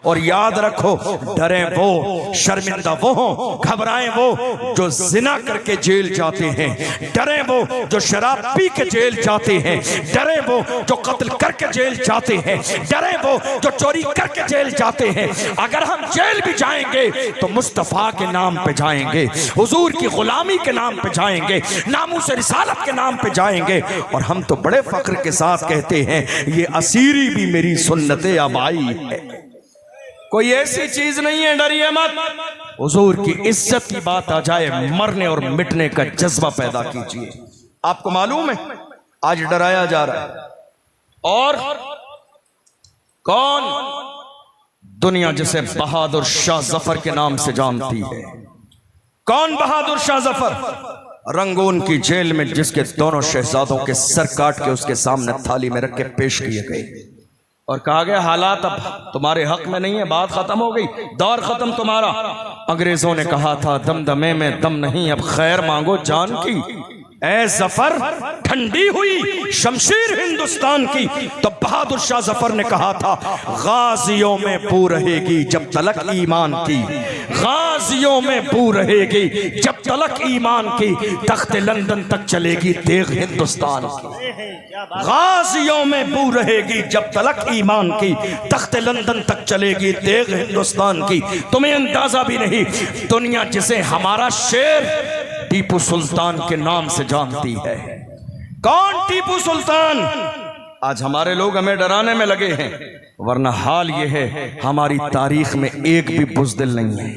और याद रखो, डरे वो, शर्मिंदा वो हो, घबराएं वो जो जिना करके जेल जाते हैं, डरे वो जो शराब पी के जेल जाते हैं, डरे वो जो कत्ल करके जेल जाते हैं, डरे वो जो चोरी करके जेल जाते हैं। अगर हम जेल भी जाएंगे तो मुस्तफा के नाम पे जाएंगे, हुजूर की गुलामी के नाम पे जाएंगे, नामूस रिसालत के नाम पे जाएंगे। और हम तो बड़े फख्र के साथ कहते हैं, ये असीरी भी मेरी सुन्नते आबाई है। कोई ऐसी चीज नहीं है, डरिए मत। हुजूर की इज्जत की बात आ जाए, मरने और मिटने का जज्बा पैदा कीजिए। आपको मालूम है आज डराया जा रहा है, और कौन? दुनिया जिसे बहादुर शाह जफर के नाम से जानती है। कौन बहादुर शाह जफर? रंगून की जेल में जिसके दोनों शहजादों के सर काट के उसके सामने थाली में रख के पेश किए गए और कहा गया हालात अब तुम्हारे हक में नहीं है, बात खत्म हो गई, दौर खत्म तुम्हारा। अंग्रेजों ने कहा था दमदमे में दम नहीं, अब खैर मांगो जान की। ऐ जफर ठंडी हुई शमशीर हिंदुस्तान की, तो बहादुर शाह जफर ने कहा था गाजियों में बू रहेगी जब तलक ईमान की, गाजियों में बू रहेगी जब तलक ईमान की, तख्त लंदन तक चलेगी तेग हिंदुस्तान की। गाजियों में बू रहेगी जब तलक ईमान की, तख्त लंदन तक चलेगी तेग हिंदुस्तान की। तुम्हें अंदाजा भी नहीं, दुनिया जिसे हमारा शेर टीपू सुल्तान के नाम से जानती है। कौन टीपू सुल्तान? आज हमारे लोग हमें डराने में लगे हैं, वरना हाल यह है हमारी तारीख में एक भी बुज़दिल नहीं है,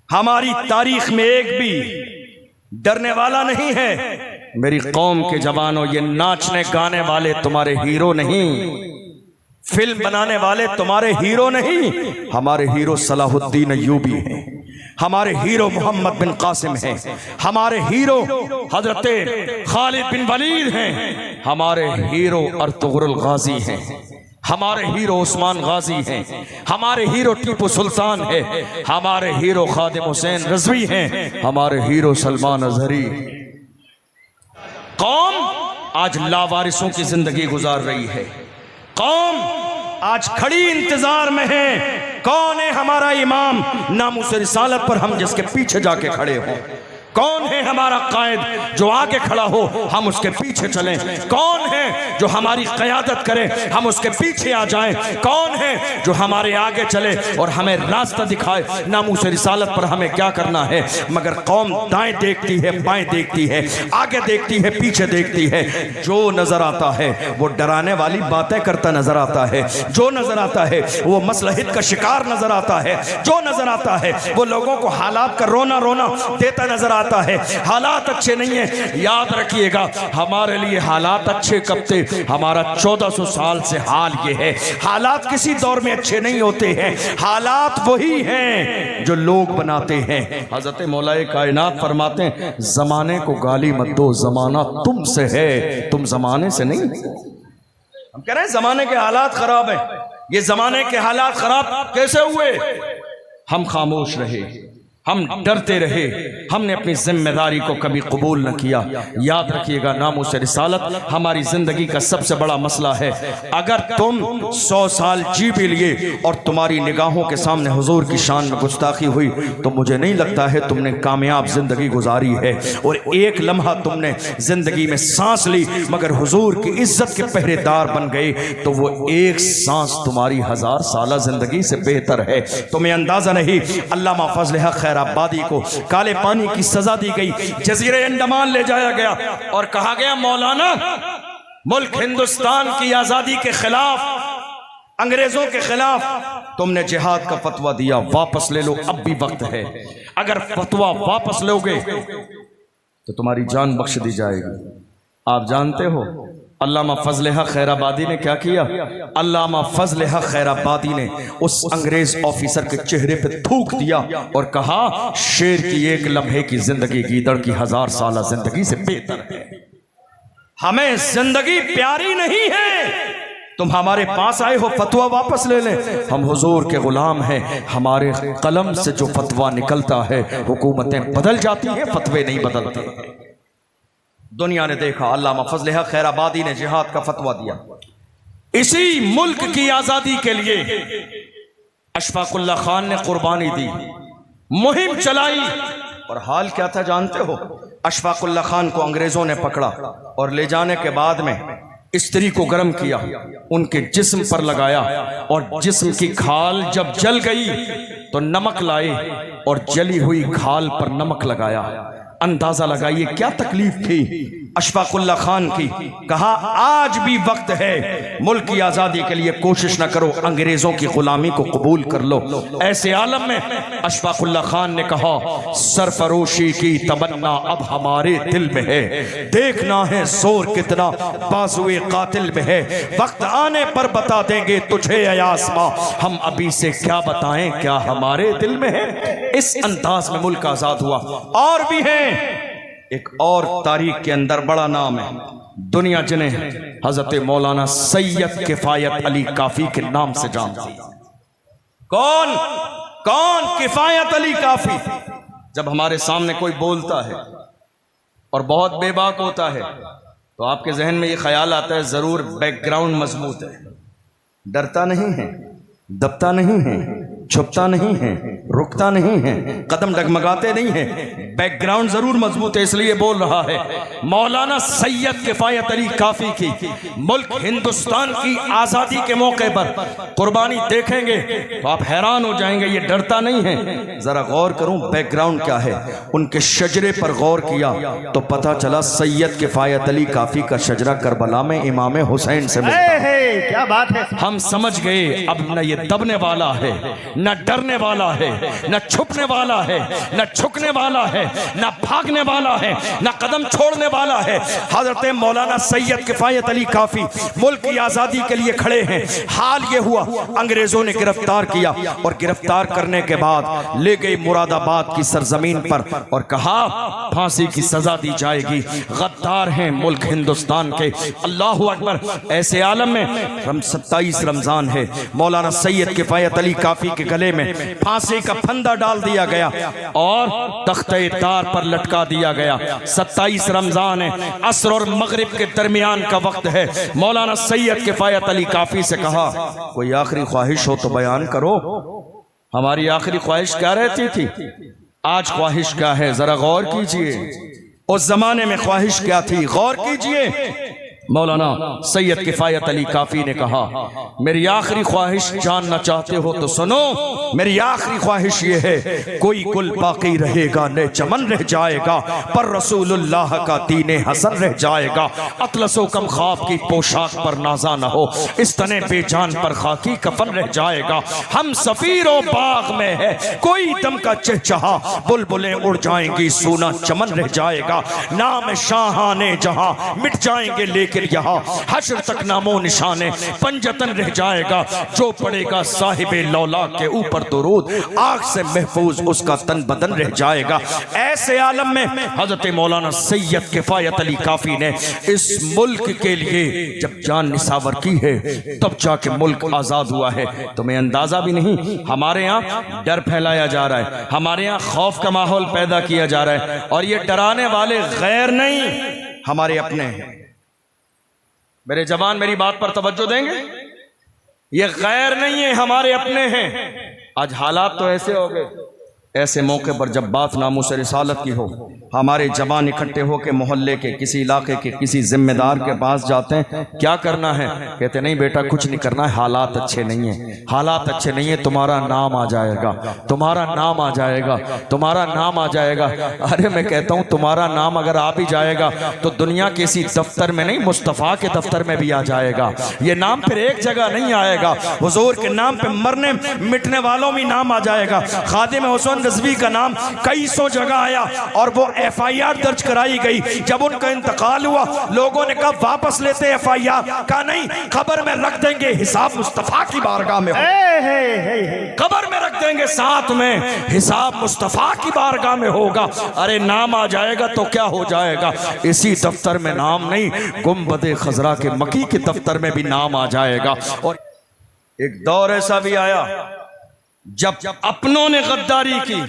हमारी तारीख में एक भी डरने वाला नहीं है। मेरी कौम के जवानों, ये नाचने गाने वाले तुम्हारे हीरो नहीं, फिल्म बनाने वाले तुम्हारे हीरो नहीं। हमारे हीरो सलाहुद्दीन अय्यूबी हैं, हमारे हीरो मोहम्मद बिन कासिम हैं, हमारे हीरो हजरत खालिद बिन वलीद हैं, हमारे हीरो अर्तुगरुल गाजी हैं, हमारे हीरो उस्मान गाजी हैं, हमारे हीरो टीपू सुल्तान है, हमारे हीरो खादिम हुसैन रज़वी हैं, हमारे हीरो सलमान अजहरी। कौम आज लावारिसों की जिंदगी गुजार रही है, कौम आज खड़ी इंतजार में है। कौन है हमारा इमाम नामूस रिसालत पर हम जिसके पीछे जाके खड़े हों? कौन है हमारा कायद जो आगे खड़ा हो हम उसके पीछे चलें? कौन है जो हमारी क़यादत करे हम उसके पीछे आ जाएं? कौन है जो हमारे आगे चले और हमें रास्ता दिखाए नामूस रिसालत पर हमें क्या करना है? मगर कौम दाएं देखती है, बाएं देखती है, आगे देखती है, पीछे देखती है। जो नजर आता है वो डराने वाली बातें करता नजर आता है, जो नजर आता है वो मसलहत का शिकार नजर आता है, जो नजर आता है वो लोगों को हालात का रोना रोना देता नजर आता है। हालात अच्छे नहीं है, याद रखिएगा हमारे लिए हालात अच्छे कब थे? हमारा 1400 साल से हाल ये है। हालात किसी दौर में अच्छे नहीं होते हैं, हालात वही हैं जो लोग बनाते हैं। हजरत मौलाए कायनात फरमाते हैं जमाने को गाली मत दो, जमाना तुमसे है, तुम जमाने से नहीं। हम कह रहे हैं जमाने के हालात खराब हैं। ये जमाने के हालात खराब कैसे हुए? हम खामोश रहे, हम डरते रहे, हमने अपनी जिम्मेदारी को कभी कबूल न किया। याद रखिएगा नामूस रिसालत हमारी जिंदगी का सबसे बड़ा मसला है। अगर तुम 100 साल जी भी लिए और तुम्हारी निगाहों के सामने हुजूर की शान में गुस्ताखी हुई तो मुझे नहीं लगता है तुमने कामयाब जिंदगी गुजारी है। और एक लम्हा तुमने जिंदगी में सांस ली मगर हुजूर की इज्जत के पहरेदार बन गए तो वो एक सांस तुम्हारी 1000 साल जिंदगी से बेहतर है। तुम्हें अंदाजा नहीं, अल्लामा फजल हक आबादी को काले पानी की सजा दी गई, जजीरे अंडमान ले जाया गया और कहा गया मौलाना मुल्क हिंदुस्तान की आजादी के खिलाफ, अंग्रेजों के खिलाफ तुमने जिहाद का फतवा दिया, वापस ले लो, अब भी वक्त है। अगर फतवा वापस लोगे तो तुम्हारी जान बख्श दी जाएगी। आप जानते हो अल्लामा फजल हक खैराबादी ने क्या किया? अल्लामा फजल हक खैराबादी ने उस अंग्रेज ऑफिसर के चेहरे पे थूक दिया और कहा शेर की एक लम्हे की जिंदगी गीदड़ की 1000 साल जिंदगी से बेहतर है। हमें जिंदगी प्यारी नहीं है, तुम हमारे पास आए हो फतवा वापस ले लें। हम हुजूर के गुलाम हैं, हमारे कलम से जो फतवा निकलता है हुकूमतें बदल जाती हैं, फतवे नहीं बदलते। दुनिया ने देखा अल्लामा फजल हक खैराबादी ने जिहाद का फतवा दिया। इसी मुल्क की आजादी के लिए अशफाकुल्ला खान ने कुर्बानी दी, मुहिम चलाई, और हाल क्या था जानते हो? अशफाकुल्ला खान को अंग्रेजों ने पकड़ा और ले जाने के बाद में स्त्री को गर्म किया, उनके जिस्म पर लगाया, और जिस्म की खाल जब जल गई तो नमक लाए और जली हुई खाल पर नमक लगाया। अंदाजा लगाइए क्या तकलीफ थी अशफाकुल्ला खान की। कहा आज भी वक्त है, मुल्क की आजादी के लिए कोशिश न करो, अंग्रेजों की गुलामी को कबूल कर लो। ऐसे आलम में अशफाकुल्ला खान ने कहा सरफरोशी की तमन्ना अब हमारे दिल में है, देखना है जोर कितना बाजुए कातिल में है, वक्त आने पर बता देंगे तुझे आसमां, हम अभी से क्या बताएं क्या हमारे दिल में है। इस अंदाज में मुल्क आजाद हुआ। और भी है एक और तारीख के अंदर बड़ा नाम है, दुनिया जिन्हें हजरत मौलाना सैयद किफायत अली काफी के नाम से जानती है। कौन कौन? किफायत अली काफी। जब हमारे सामने कोई बोलता है और बहुत बेबाक होता है तो आपके जहन में ये ख्याल आता है जरूर बैकग्राउंड मजबूत है, डरता नहीं है, दबता नहीं है, छुपता नहीं है, रुकता नहीं है, कदम डगमगाते नहीं है, बैकग्राउंड जरूर मजबूत है, इसलिए बोल रहा है। मौलाना सैयद किफायत अली काफी की मुल्क हिंदुस्तान की आजादी के मौके पर कुर्बानी देखेंगे तो आप हैरान हो जाएंगे, ये डरता नहीं है। जरा गौर करूं बैकग्राउंड क्या है। उनके शजरे पर गौर किया तो पता चला सैयद किफायत अली काफी का शजरा करबला में इमाम हुसैन से मिलता है। क्या बात है। हम समझ गए अब न ये दबने वाला है, न डरने वाला है, न छुपने वाला है, न झुकने वाला है, न भागने वाला है, न कदम छोड़ने वाला है। हजरत मौलाना सैयद किफायत अली काफी मुल्क की आजादी के लिए खड़े हैं। हाल ये हुआ अंग्रेजों ने गिरफ्तार किया और गिरफ्तार करने के बाद ले गए मुरादाबाद की सरजमीन पर और कहा फांसी की सजा दी जाएगी। गद्दार हैं मुल्क हिंदुस्तान के। अल्लाहु अकबर। ऐसे आलम में 27 रमजान है, मौलाना सैयद किफायत अली काफी के गले में फांसी का फंदा डाल दिया गया और तख्ते तार पर लटका दिया गया। 27 रमजान है, असर और मगरिब के दरमियान का वक्त है। मौलाना सैयद किफायत अली काफी से कहा कोई आखिरी ख्वाहिश हो तो बयान करो। हमारी आखिरी ख्वाहिश क्या रहती थी, आज ख्वाहिश क्या है, जरा गौर कीजिए। उस जमाने में ख्वाहिश क्या थी, गौर कीजिए। मौलाना सैयद किफायत अली काफी ने कहा मेरी आखिरी ख्वाहिश जानना चाहते हो तो सुनो, मेरी आखिरी ख्वाहिश ये है कोई गुल बाकी रहेगा न चमन रह जाएगा, पर रसूलुल्लाह का दीने हसन रह जाएगा। अतलसो कम ख्वाब की पोशाक पर नाजा न हो, इस तने बेजान पर खाकी कफन रह जाएगा। हम सफीरों बाग में है कोई दम का चहचहा, बुलबुलें उड़ जाएंगी सूना चमन रह जाएगा। नाम शाहाने जहां मिट जाएंगे लेकिन यहाँ हश्र तक नामो निशाने पंजतन रह जाएगा। जो पड़ेगा साहिबे लौला के ऊपर दुरूद, आग से महफूज उसका तन बदन रह जाएगा। ऐसे आलम में हजरत मौलाना सैयद किफायत अली काफी ने इस मुल्क के लिए जब जान निसावर की है तब जाके मुल्क आजाद हुआ है। तुम्हें अंदाजा भी नहीं, हमारे यहाँ डर फैलाया जा रहा है, हमारे यहाँ खौफ का माहौल पैदा किया जा रहा है, और ये डराने वाले गैर नहीं हमारे अपने हैं। मेरे जवान मेरी बात पर तवज्जो देंगे, ये गैर नहीं है हमारे अपने हैं। आज हालात तो ऐसे हो गए, ऐसे मौके पर जब बात नामूस रिसालत की हो, हमारे जवान इकट्ठे होकर मोहल्ले के किसी इलाके के किसी जिम्मेदार के पास जाते हैं, क्या करना है, कहते नहीं बेटा कुछ नहीं करना है, हालात अच्छे नहीं है, हालात अच्छे नहीं है, तुम्हारा नाम आ जाएगा, तुम्हारा नाम आ जाएगा, तुम्हारा नाम आ जाएगा। अरे मैं कहता हूँ तुम्हारा नाम अगर आ भी जाएगा तो दुनिया के इसी दफ्तर में नहीं, मुस्तफ़ा के दफ्तर में भी आ जाएगा। ये नाम फिर एक जगह नहीं आएगा, हुजूर के नाम पे मरने मिटने वालों में नाम आ जाएगा। खादिम हुसैन रज़वी का नाम कई सौ जगह आया और वो FIR दर्ज कराई गई। जब उनका इंतकाल हुआ लोगों ने कहा वापस लेते FIR, कहा नहीं खबर में रख देंगे, हिसाब मुस्तफा की बारगाह में होगा, खबर में रख देंगे, साथ में हिसाब मुस्तफा की बारगाह में होगा। अरे नाम आ जाएगा तो क्या हो जाएगा, इसी दफ्तर में नाम नहीं, गुंबद खजरा के मकी के दफ्तर में भी नाम आ जाएगा। और एक दौर ऐसा भी आया जब अपनों ने गद्दारी की,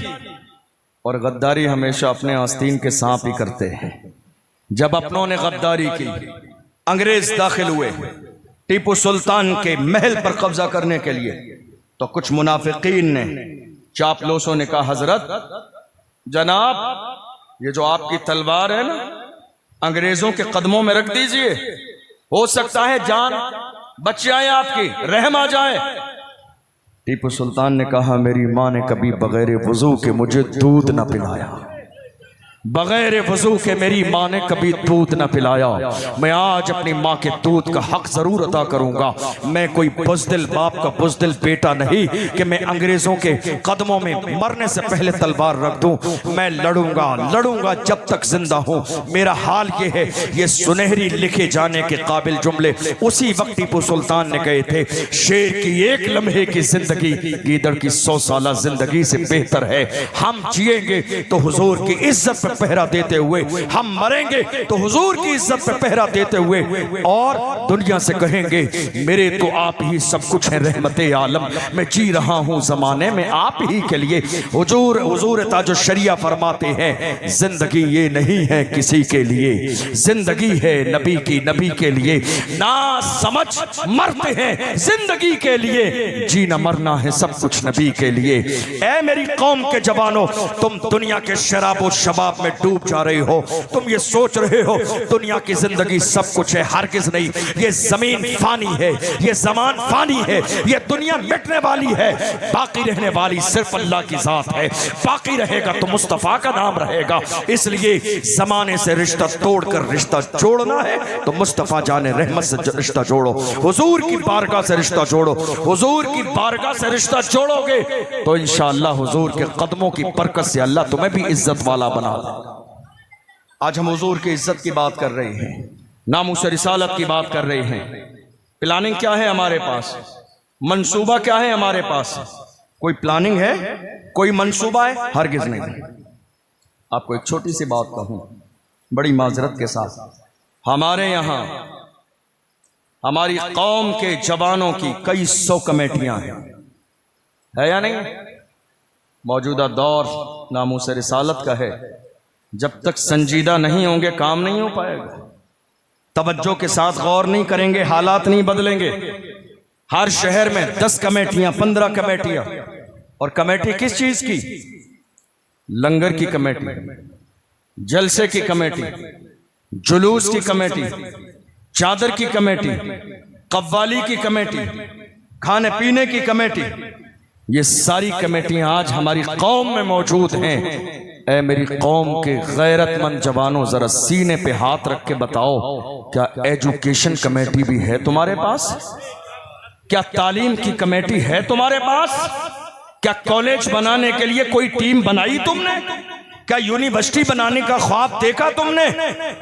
और गद्दारी हमेशा अपने आस्तीन के सांप ही करते हैं। जब अपनों ने गद्दारी की, अंग्रेज दाखिल हुए टीपू सुल्तान के महल पर कब्जा करने के लिए, तो कुछ मुनाफिकीन ने, चापलूसों ने कहा, हजरत जनाब ये जो आपकी तलवार है ना, अंग्रेजों के कदमों में रख दीजिए, हो सकता है जान बच जाए, आपकी रहम आ जाए। टीपू सुल्तान ने कहा, मेरी माँ ने कभी बगैर वजू के मुझे दूध न पिलाया, बगैर वजू के मेरी माँ ने कभी दूध न पिलाया। मैं आज अपनी माँ के दूध का हक जरूर अदा करूंगा। मैं कोई बुज़दिल बाप का बुज़दिल बेटा नहीं कि मैं अंग्रेजों के कदमों में मरने से पहले तलवार रख दूं। मैं लड़ूंगा जब तक जिंदा हूं। मेरा हाल ये है। ये सुनहरी लिखे जाने के काबिल जुमले उसी वक्त टीपू सुल्तान ने कहे थे, शेर की एक लम्हे की जिंदगी गीदड़ की 100 साल जिंदगी से बेहतर है। हम जिएंगे तो हुजूर की इज्जत पे पहरा देते हुए, हम मरेंगे तो हुजूर की इज्जत पे पहरा देते हुए, और दुनिया से कहेंगे मेरे तो आप ही सब कुछ है, रहमते आलम। मैं जी रहा हूं जमाने में आप ही के लिए। हुजूर ताजो शरिया फरमाते हैं, जिंदगी ये नहीं है किसी के लिए, जिंदगी है नबी की, नबी के लिए। ना समझ मरते हैं जिंदगी के लिए, जीना मरना है सब कुछ नबी के लिए। ऐ मेरी कौम के जवानों, तुम दुनिया के शराब और शबाब में डूब जा रहे हो। तुम ये सोच रहे हो दुनिया की जिंदगी सब कुछ है, हरगिज़ नहीं। ये जमीन फानी है, ये जमान फानी है, ये दुनिया मिटने वाली है। बाकी रहने वाली सिर्फ अल्लाह की जात है। बाकी रहेगा तो मुस्तफ़ा का नाम रहेगा। इसलिए जमाने से रिश्ता तोड़कर रिश्ता जोड़ना है तो मुस्तफ़ा जाने रहमत से रिश्ता जोड़ो, हुजूर की बारगाह से रिश्ता जोड़ो। हुजूर की बारगाह से रिश्ता जोड़ोगे तो इंशाअल्लाह हुजूर के कदमों की बरकत से अल्लाह तुम्हें भी इज्जत वाला बना देगा। आज हम हुजूर की इज्जत की बात कर रहे हैं, नामूस रिसालत की बात कर रहे हैं। प्लानिंग क्या है हमारे पास, मंसूबा क्या है हमारे पास? कोई प्लानिंग है, कोई मंसूबा है? हरगिज़ नहीं। आपको एक छोटी सी बात कहूं बड़ी माजरत के साथ, हमारे यहाँ हमारी कौम के जवानों की कई 100 कमेटियां हैं, है या नहीं? मौजूदा दौर नामूस रिसालत का है। जब तक संजीदा नहीं होंगे काम नहीं हो पाएगा। तवज्जो के साथ गौर नहीं करेंगे, हालात नहीं बदलेंगे। हर शहर में 10 कमेटियां, 15 कमेटियां। और कमेटी किस चीज की? लंगर की कमेटी, जलसे की कमेटी, जुलूस की कमेटी, चादर की कमेटी, कव्वाली की कमेटी, खाने पीने की कमेटी। ये सारी कमेटियां आज हमारी कौम में मौजूद हैं। ऐ मेरी कौम के गैरतमंद जवानों, जरा सीने पे हाथ रख के बताओ, क्या एजुकेशन कमेटी भी है तुम्हारे पास? क्या तालीम की कमेटी है तुम्हारे पास? क्या कॉलेज बनाने के लिए कोई टीम बनाई तुमने? क्या यूनिवर्सिटी बनाने का ख्वाब देखा तुमने?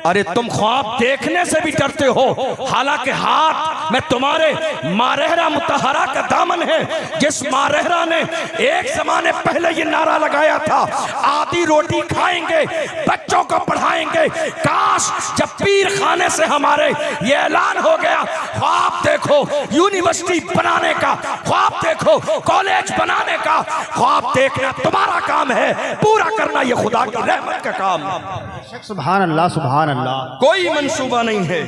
अरे तुम ख्वाब देखने से भी डरते हो, हालांकि हाथ में तुम्हारे मारहरा मुतहरा का दामन है, जिस मारहरा ने एक जमाने पहले ये नारा लगाया था, आधी रोटी खाएंगे, बच्चों को पढ़ाएंगे। काश जब पीर खाने से हमारे ये ऐलान हो गया, ख्वाब देखो यूनिवर्सिटी बनाने का, ख्वाब देखो कॉलेज बनाने का। ख्वाब देखना तुम्हारा काम है, पूरा करना ये खुदा की रहमत का काम है। सुभान अल्लाह, सुभान अल्लाह। कोई मंसूबा नहीं है,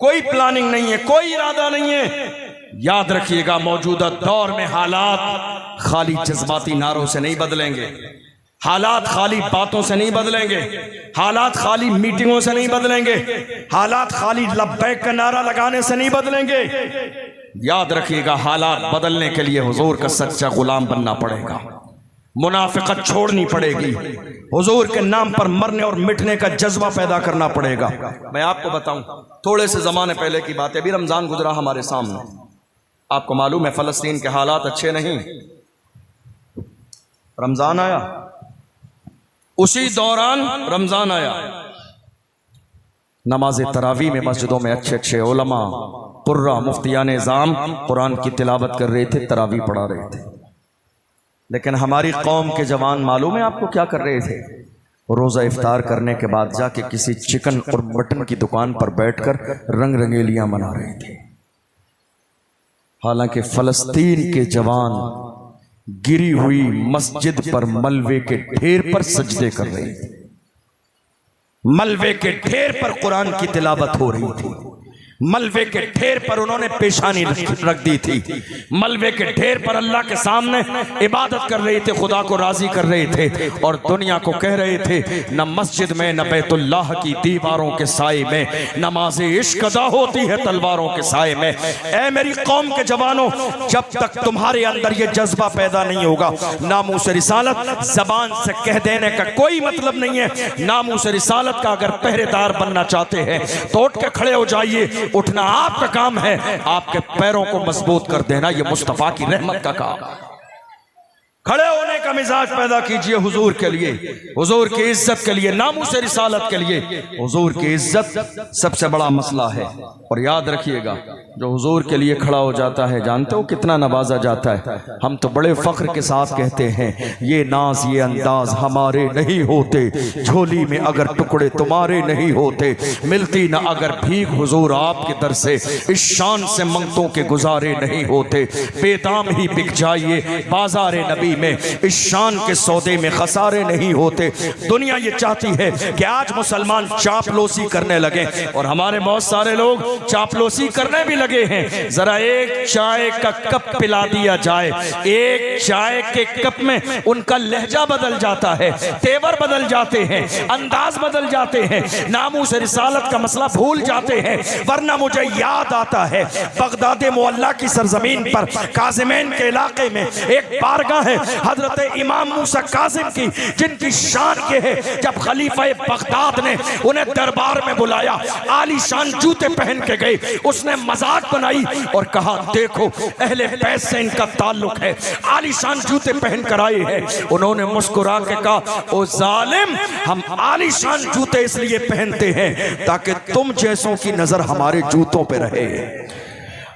कोई प्लानिंग नहीं है, कोई इरादा नहीं है। याद रखिएगा, मौजूदा दौर में हालात खाली जज्बाती नारों से नहीं बदलेंगे, हालात खाली बातों से नहीं बदलेंगे, हालात खाली मीटिंगों से नहीं बदलेंगे, हालात खाली लब्बैक का नारा लगाने से नहीं बदलेंगे। याद रखिएगा, हालात बदलने के लिए हुजूर का सच्चा गुलाम बनना पड़ेगा, मुनाफिकत छोड़नी पड़ेगी, हुजूर के नाम पर मरने और मिटने का जज्बा पैदा करना पड़ेगा। मैं आपको बताऊं, थोड़े से जमाने पहले की बात है, अभी रमजान गुजरा हमारे सामने। आपको मालूम है फलस्तीन के हालात अच्छे नहीं। रमजान आया, उसी दौरान रमजान आया, नमाज तरावी में मस्जिदों में अच्छे अच्छे उलमा, कुर्रा, मुफ्तियान निज़ाम कुरान की तिलावत कर रहे थे, तरावी पढ़ा रहे थे। लेकिन हमारी कौम के जवान मालूम है आपको क्या कर रहे थे? रोज़ा इफ्तार करने के बाद जाके किसी चिकन और मटन की दुकान पर बैठकर रंग रंगेलियां मना रहे थे। हालांकि फलस्तीन के जवान गिरी हुई मस्जिद पर मलबे के ढेर पर सजदे कर रहे थे, मलबे के ढेर पर कुरान की तिलावत हो रही थी। मलबे के ढेर पर उन्होंने पेशानी रख दी थी। मलबे के ढेर पर अल्लाह के सामने इबादत कर रहे थे, खुदा को राजी कर रहे थे और दुनिया को कह रहे थे न मस्जिद में न बैतुल्लाह की दीवारों के साए में नमाज इश्क अदा होती है तलवारों के साए में। ऐ मेरी कौम के जवानों, जब तक तुम्हारे अंदर ये जज्बा पैदा नहीं होगा, नामूस रिसालत जबान से कह देने का कोई मतलब नहीं है। नामूस रिसालत का अगर पहरेदार बनना चाहते हैं तो उठ के खड़े हो जाइए। उठना आपका काम है, आपके पैरों को मजबूत कर देना ये मुस्तफा की रहमत का काम। खड़े होने का मिजाज पैदा कीजिए हुजूर के लिए, हुजूर की इज्जत के लिए, नामूस रिसालत के लिए। हुजूर की इज्जत सबसे बड़ा मसला है। और याद रखिएगा, जो हुजूर के लिए खड़ा हो जाता है, जानते हो कितना नवाजा जाता है। हम तो बड़े फख्र के साथ कहते हैं ये नाज ये अंदाज हमारे नहीं होते, झोली में अगर टुकड़े तुम्हारे नहीं होते, मिलती ना अगर भीख हुजूर आपके दर से, इस शान से मंगतों के गुजारे नहीं होते। बेदाम ही बिक जाइए बाजार नबी में, इस शान के सौदे में खसारे नहीं होते। दुनिया ये चाहती है कि आज मुसलमान चापलूसी करने लगे और हमारे बहुत सारे लोग चापलूसी करने भी लगे हैं। जरा एक चाय का कप पिला दिया जाए, एक चाय के कप में उनका लहजा बदल जाता है, तेवर बदल जाते हैं, अंदाज बदल जाते हैं, नामूस रिसालत का मसला भूल जाते हैं। वरना मुझे याद आता है बगदाद मुअल्ला की सरजमीन पर काजिमैन के इलाके में एक बारगाह है हजरत इमाम मूसा काजिम की, जिनकी शान ये है जब खलीफा बगदाद ने उन्हें दरबार में बुलाया, आलीशान जूते पहन के गए, उसने मजाक बनाई और कहा देखो अहले बैत से इनका ताल्लुक है, आलीशान जूते पहन कर आए हैं। उन्होंने मुस्कुरा के कहा ओ जालिम, हम आलीशान जूते इसलिए पहनते हैं ताकि तुम जैसों की नजर हमारे जूतों पे रहे।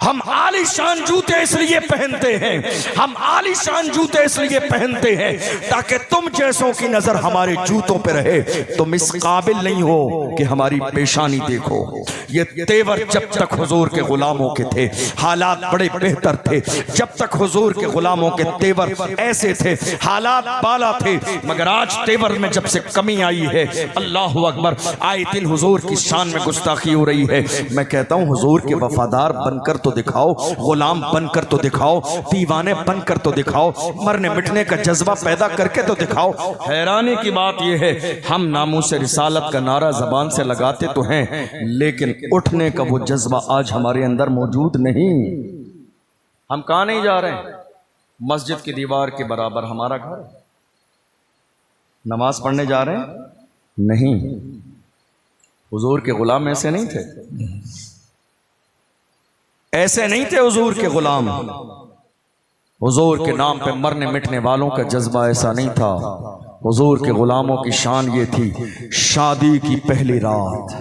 हम आलीशान जूते इसलिए पहनते हैं, हम आलीशान जूते इसलिए पहनते हैं ताकि तुम जैसों की नजर हमारे जूतों पे रहे। तुम इस काबिल नहीं हो कि हमारी पेशानी देखो। ये तेवर जब तक हुजूर के गुलामों के थे हालात बड़े बेहतर थे, जब तक हुजूर के गुलामों के तेवर ऐसे थे हालात बाला थे। मगर आज तेवर में जब से कमी आई है, अल्लाह अकबर, आए दिन हुजूर की शान में गुस्ताखी हो रही है। मैं कहता हूँ हुजूर के वफादार बनकर तो दिखाओ, गुलाम बनकर तो दिखाओ, दीवाने बनकर तो दिखाओ, मरने मिटने का जज्बा पैदा करके तो दिखाओ। हैरानी की बात यह है हम नामूस रिसालत का नारा जबान से लगाते तो हैं, लेकिन उठने का वो जज्बा आज हमारे अंदर मौजूद नहीं। हम कहां नहीं जा रहे हैं, मस्जिद की दीवार के बराबर हमारा घर, नमाज पढ़ने जा रहे हैं नहीं। हुजूर के गुलाम ऐसे नहीं थे, ऐसे नहीं थे हुजूर के गुलाम। हुजूर के नाम पे मरने मिटने वालों का जज्बा ऐसा नहीं था। हुजूर के गुलामों की शान ये थी, शादी की पहली रात,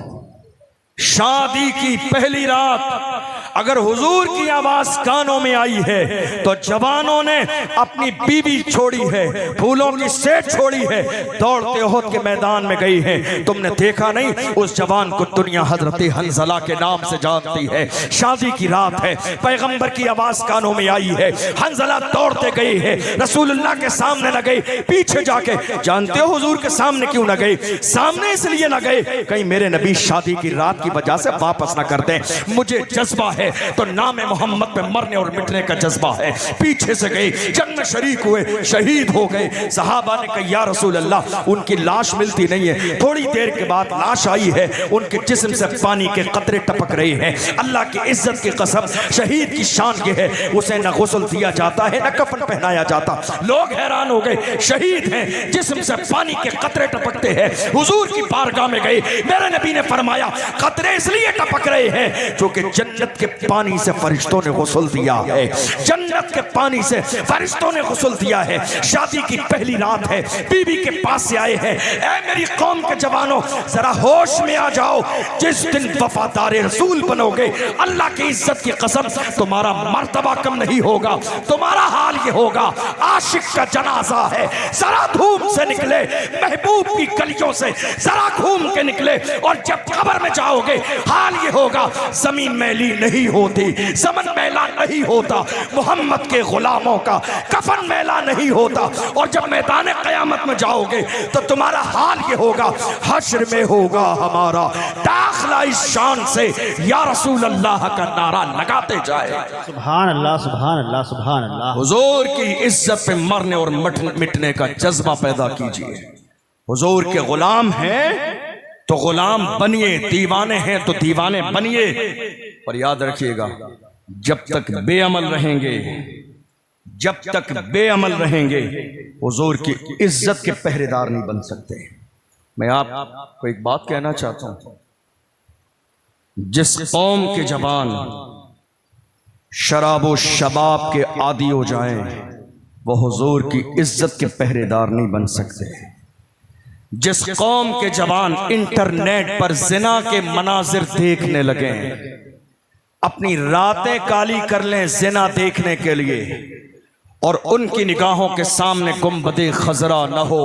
शादी की पहली रात अगर हुजूर की आवाज कानों में आई है तो जवानों ने अपनी बीवी छोड़ी है, फूलों की सेठ छोड़ी है, दौड़ते ओहद के मैदान में गई है। तुमने देखा नहीं, उस जवान को दुनिया हजरत हंजला के नाम से जानती है। शादी की रात है, पैगंबर की आवाज कानों में आई है, हंजला दौड़ते गए हैं, रसूलुल्लाह के सामने न गए, पीछे जाके। जानते हो हुजूर के सामने क्यों न गए? सामने इसलिए न गए कहीं मेरे नबी शादी की रात की वजह से वापस न कर दें। मुझे जज्बा है तो नाम मोहम्मद पे मरने और मिटने का जज्बा है। पीछे से गए, जंग में शरीक हुए, शहीद हो गए। सहाबा ने कहा या रसूल अल्लाह, उनकी लाश मिलती नहीं है। थोड़ी देर के बाद लाश आई है, उनके जिस्म से पानी के कतरे टपक रहे हैं। अल्लाह की इज्जत की कसम, शहीद की शान ये है उसे न गुस्ल दिया जाता है न कफन पहनाया जाता। लोग हैरान हो गए, शहीद हैं, जिस्म से पानी के कतरे टपकते हैं। हुजूर की बारगाह में गए, मेरे नबी ने फरमाया कतरे इसलिए टपक रहे हैं क्योंकि जन्नत के पानी से फरिश्तों ने गुस्ल दिया है, जन्नत के पानी से फरिश्तों ने गुस्ल दिया है। शादी की पहली रात है, बीवी के पास से आए हैं। ऐ मेरी कौम के जवानों, जरा होश में आ जाओ। जिस दिन वफादार रसूल बनोगे, अल्लाह की इज्जत की कसम, तुम्हारा मर्तबा कम नहीं होगा। तुम्हारा हाल ये होगा, आशिक का जनाजा है, जरा धूम से निकले, महबूब की गलियों से जरा घूम के निकले, और जब कब्र में जाओगे हाल ये होगा, जमीन मैली नहीं होती, ज़मन मैला नहीं होता, मोहम्मद मोहम्मद के गुलामों का कफन मैला नहीं होता। और जब मैदान क़यामत में जाओगे तो तुम्हारा हाल ये होगा, हश्र में होगा हमारा दाखिला इस शान से या रसूल अल्लाह का नारा लगाते जाए। सुभान अल्लाह, सुभान अल्लाह, सुभान अल्लाह। हुजूर की इज्जत पे मरने और मिटने का जज्बा पैदा कीजिए। हुजूर के गुलाम हैं तो गुलाम बनिए, दीवाने हैं तो दीवाने बनिए। पर याद रखिएगा, जब तक बेअमल रहेंगे, जब तक बेअमल रहेंगे, हुजूर की इज्जत के पहरेदार नहीं बन सकते। मैं आपको एक बात कहना चाहता हूं, जिस कौम के जवान शराब व शबाब के आदी हो जाएं, वो हुजूर की इज्जत के पहरेदार नहीं बन सकते। जिस कौम के जवान इंटरनेट पर जिना के मनाजिर देखने लगे, अपनी रातें काली कर लें जिना देखने के लिए, और उनकी निगाहों के सामने गुंबदे खजरा न हो,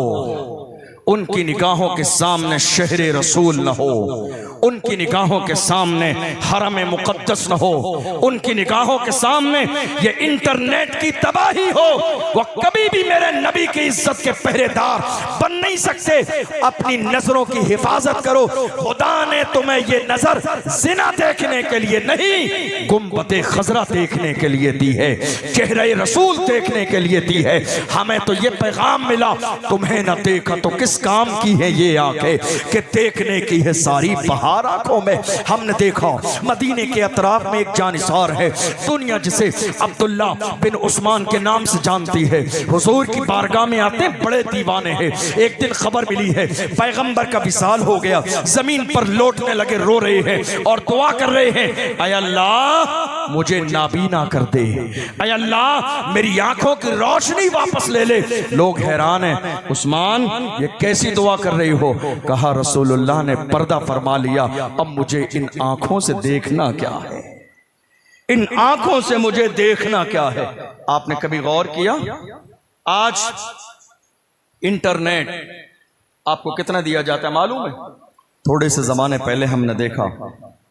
उनकी निगाहों के सामने शहरे रसूल न हो, उनकी निगाहों के सामने हरम मुक़द्दस न हो, उनकी निगाहों के सामने ये इंटरनेट की तबाही हो, वो कभी भी मेरे नबी की इज्जत के पहरेदार बन नहीं सकते। अपनी नजरों की हिफाजत करो। खुदा ने तुम्हें ये नजर जिना देखने के लिए नहीं, गुंबदे खजरा देखने के लिए दी है, चेहरे रसूल देखने के लिए दी है। हमें तो ये पैगाम मिला, तुम्हें न देखा तो किस काम की है ये आंखें कि देखने की है सारी बहार आंखों में। हमने देखा मदीने के अतराफ में एक जानिसार है, दुनिया जिसे अब्दुल्ला बिन उस्मान के नाम से जानती है, हुजूर की बारगाह में आते बड़े दीवाने हैं। एक दिन खबर मिली है पैगंबर का विसाल हो गया, जमीन पर लौटने लगे, रो रहे हैं और दुआ कर रहे हैं, ऐ अल्लाह मुझे नाबीना कर दे, ऐ अल्लाह मेरी आंखों की रोशनी वापस ले ले। लोग हैरान हैं, उस्मान ये कैसी दुआ कर रही हो? कहा रसूलुल्लाह ने पर्दा फरमा लिया, अब मुझे इन आंखों से देखना क्या है, इन आंखों से मुझे देखना क्या है। आपने कभी गौर किया आज इंटरनेट आपको कितना दिया जाता है मालूम है? थोड़े से जमाने पहले हमने देखा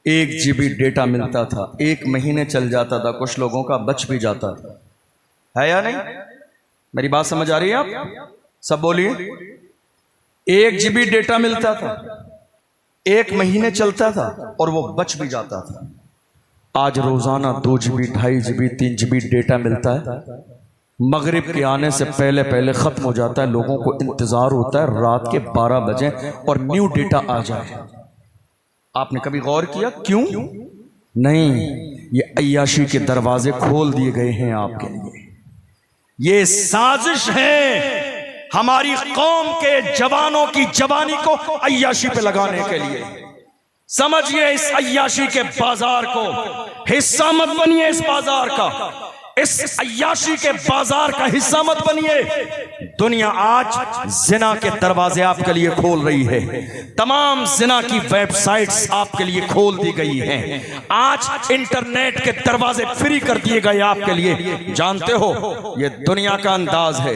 1 GB डेटा मिलता था, 1 महीने चल जाता था, कुछ लोगों का बच भी जाता था, है या नहीं? मेरी बात समझ आ रही है आप सब? बोलिए। 1 GB डेटा मिलता था, 1 महीने चलता था और वो बच भी जाता था। आज रोजाना 2 GB, 2.5 GB, 3 GB डेटा मिलता है, मगरिब के आने से पहले पहले खत्म हो जाता है। लोगों को इंतजार होता है रात के 12 बजे और न्यू डेटा आ जाए। आपने कभी गौर किया क्यों? नहीं, ये अय्याशी के दरवाजे खोल दिए गए हैं आपके लिए। ये साजिश है हमारी कौम के जवानों की जवानी को अय्याशी पे लगाने के लिए। समझिए इस अय्याशी के बाजार को, हिस्सा मत बनिए इस बाजार का, इस अय्याशी के बाजार का हिस्सा मत बनिए। दुनिया आज जिना के दरवाजे आपके लिए खोल रही है, तमाम जिना की वेबसाइट्स आपके लिए खोल दी गई हैं। आज इंटरनेट के दरवाजे फ्री कर दिए गए आपके लिए। जानते हो ये दुनिया का अंदाज है।